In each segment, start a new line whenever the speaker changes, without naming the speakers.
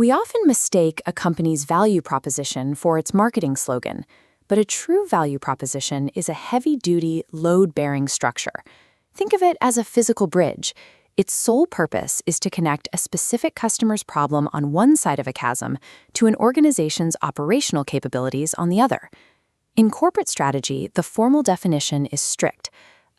We often mistake a company's value proposition for its marketing slogan, but a true value proposition is a heavy-duty, load-bearing structure. Think of it as a physical bridge. Its sole purpose is to connect a specific customer's problem on one side of a chasm to an organization's operational capabilities on the other. In corporate strategy, the formal definition is strict.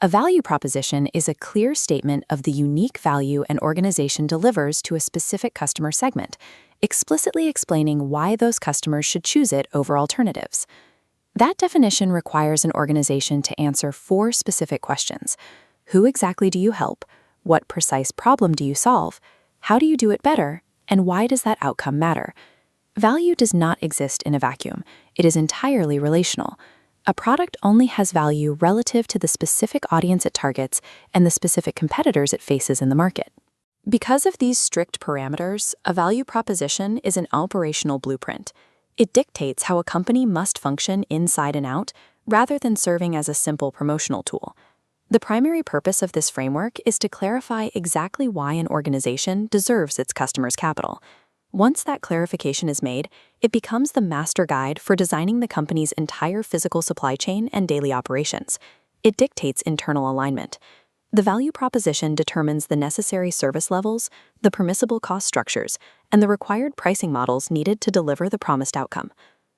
A value proposition is a clear statement of the unique value an organization delivers to a specific customer segment, explicitly explaining why those customers should choose it over alternatives. That definition requires an organization to answer 4 specific questions. Who exactly do you help? What precise problem do you solve? How do you do it better? And why does that outcome matter? Value does not exist in a vacuum. It is entirely relational. A product only has value relative to the specific audience it targets and the specific competitors it faces in the market. Because of these strict parameters, a value proposition is an operational blueprint. It dictates how a company must function inside and out, rather than serving as a simple promotional tool. The primary purpose of this framework is to clarify exactly why an organization deserves its customers' capital. Once that clarification is made, it becomes the master guide for designing the company's entire physical supply chain and daily operations. It dictates internal alignment. The value proposition determines the necessary service levels, the permissible cost structures, and the required pricing models needed to deliver the promised outcome.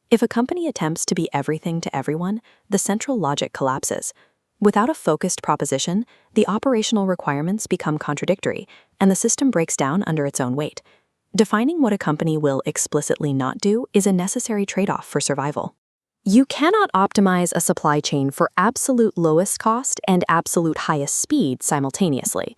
If a company attempts to be everything to everyone, the central logic collapses. Without a focused proposition, the operational requirements become contradictory, and the system breaks down under its own weight. Defining what a company will explicitly not do is a necessary trade-off for survival. You cannot optimize a supply chain for absolute lowest cost and absolute highest speed simultaneously.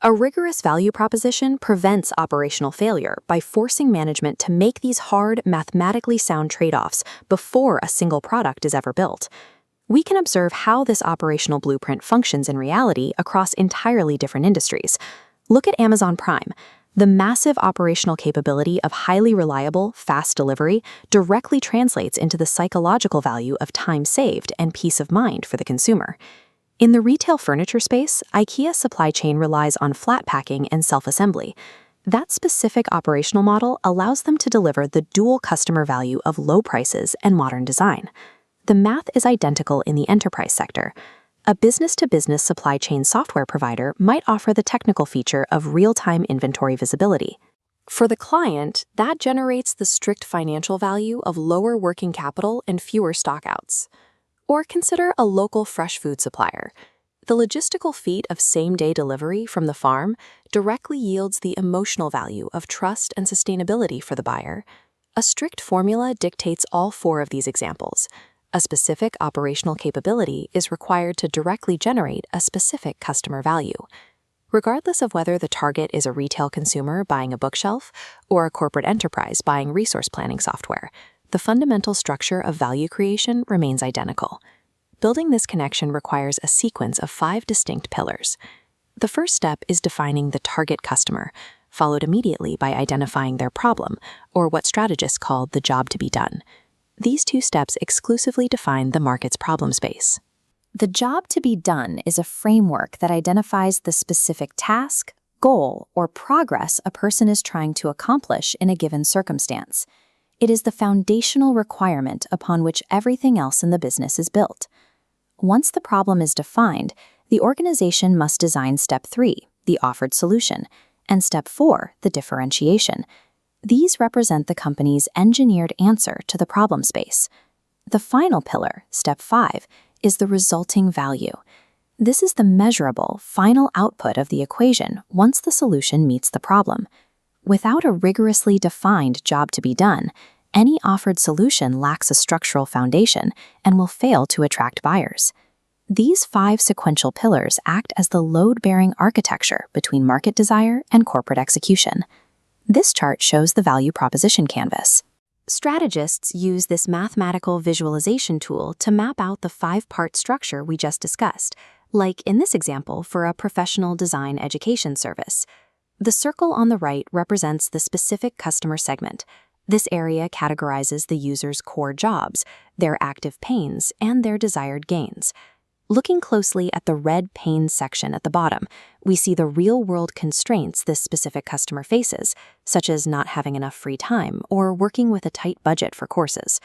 A rigorous value proposition prevents operational failure by forcing management to make these hard, mathematically sound trade-offs before a single product is ever built. We can observe how this operational blueprint functions in reality across entirely different industries. Look at Amazon Prime. The massive operational capability of highly reliable, fast delivery directly translates into the psychological value of time saved and peace of mind for the consumer. In the retail furniture space, IKEA's supply chain relies on flat packing and self-assembly. That specific operational model allows them to deliver the dual customer value of low prices and modern design. The math is identical in the enterprise sector. A business-to-business supply chain software provider might offer the technical feature of real-time inventory visibility. For the client, that generates the strict financial value of lower working capital and fewer stockouts. Or consider a local fresh food supplier. The logistical feat of same-day delivery from the farm directly yields the emotional value of trust and sustainability for the buyer. A strict formula dictates all 4 of these examples. A specific operational capability is required to directly generate a specific customer value. Regardless of whether the target is a retail consumer buying a bookshelf or a corporate enterprise buying resource planning software, the fundamental structure of value creation remains identical. Building this connection requires a sequence of 5 distinct pillars. The first step is defining the target customer, followed immediately by identifying their problem, or what strategists call the job to be done. These 2 steps exclusively define the market's problem space. The job to be done is a framework that identifies the specific task, goal, or progress a person is trying to accomplish in a given circumstance. It is the foundational requirement upon which everything else in the business is built. Once the problem is defined, the organization must design Step 3, the offered solution, and Step 4, the differentiation. These represent the company's engineered answer to the problem space. The final pillar, Step 5, is the resulting value. This is the measurable, final output of the equation once the solution meets the problem. Without a rigorously defined job to be done, any offered solution lacks a structural foundation and will fail to attract buyers. These 5 sequential pillars act as the load-bearing architecture between market desire and corporate execution. This chart shows the value proposition canvas. Strategists use this mathematical visualization tool to map out the 5-part structure we just discussed, like in this example for a professional design education service. The circle on the right represents the specific customer segment. This area categorizes the user's core jobs, their active pains, and their desired gains. Looking closely at the red pain section at the bottom, we see the real-world constraints this specific customer faces, such as not having enough free time or working with a tight budget for courses.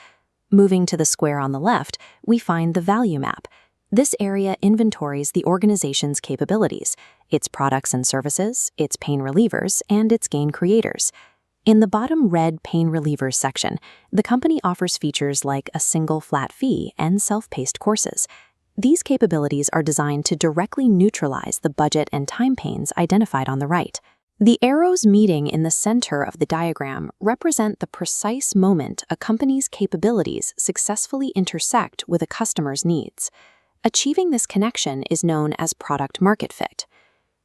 Moving to the square on the left, we find the value map. This area inventories the organization's capabilities, its products and services, its pain relievers, and its gain creators. In the bottom red pain relievers section, the company offers features like a single flat fee and self-paced courses. These capabilities are designed to directly neutralize the budget and time pains identified on the right. The arrows meeting in the center of the diagram represent the precise moment a company's capabilities successfully intersect with a customer's needs. Achieving this connection is known as product-market fit.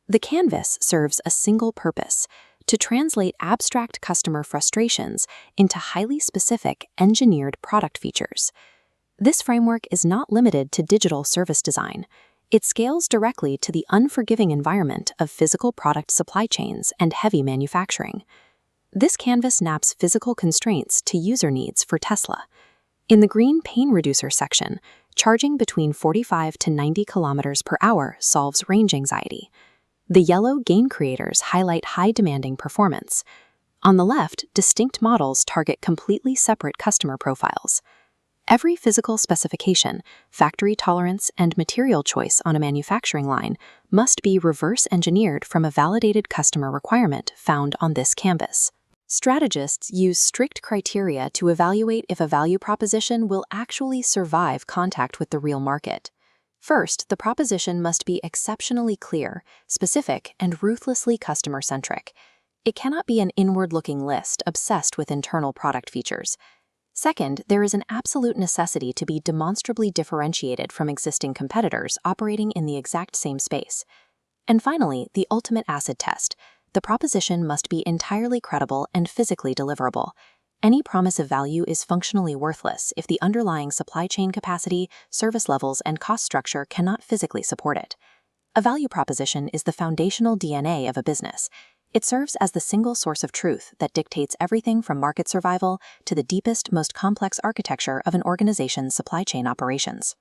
The canvas serves a single purpose: to translate abstract customer frustrations into highly specific, engineered product features. This framework is not limited to digital service design. It scales directly to the unforgiving environment of physical product supply chains and heavy manufacturing. This canvas maps physical constraints to user needs for Tesla. In the green pain reducer section, charging between 45 to 90 kilometers per hour solves range anxiety. The yellow gain creators highlight high-demanding performance. On the left, distinct models target completely separate customer profiles. Every physical specification, factory tolerance, and material choice on a manufacturing line must be reverse-engineered from a validated customer requirement found on this canvas. Strategists use strict criteria to evaluate if a value proposition will actually survive contact with the real market. First, the proposition must be exceptionally clear, specific, and ruthlessly customer-centric. It cannot be an inward-looking list obsessed with internal product features. Second, there is an absolute necessity to be demonstrably differentiated from existing competitors operating in the exact same space. And finally, the ultimate acid test. The proposition must be entirely credible and physically deliverable. Any promise of value is functionally worthless if the underlying supply chain capacity, service levels, and cost structure cannot physically support it. A value proposition is the foundational DNA of a business. It serves as the single source of truth that dictates everything from market survival to the deepest, most complex architecture of an organization's supply chain operations.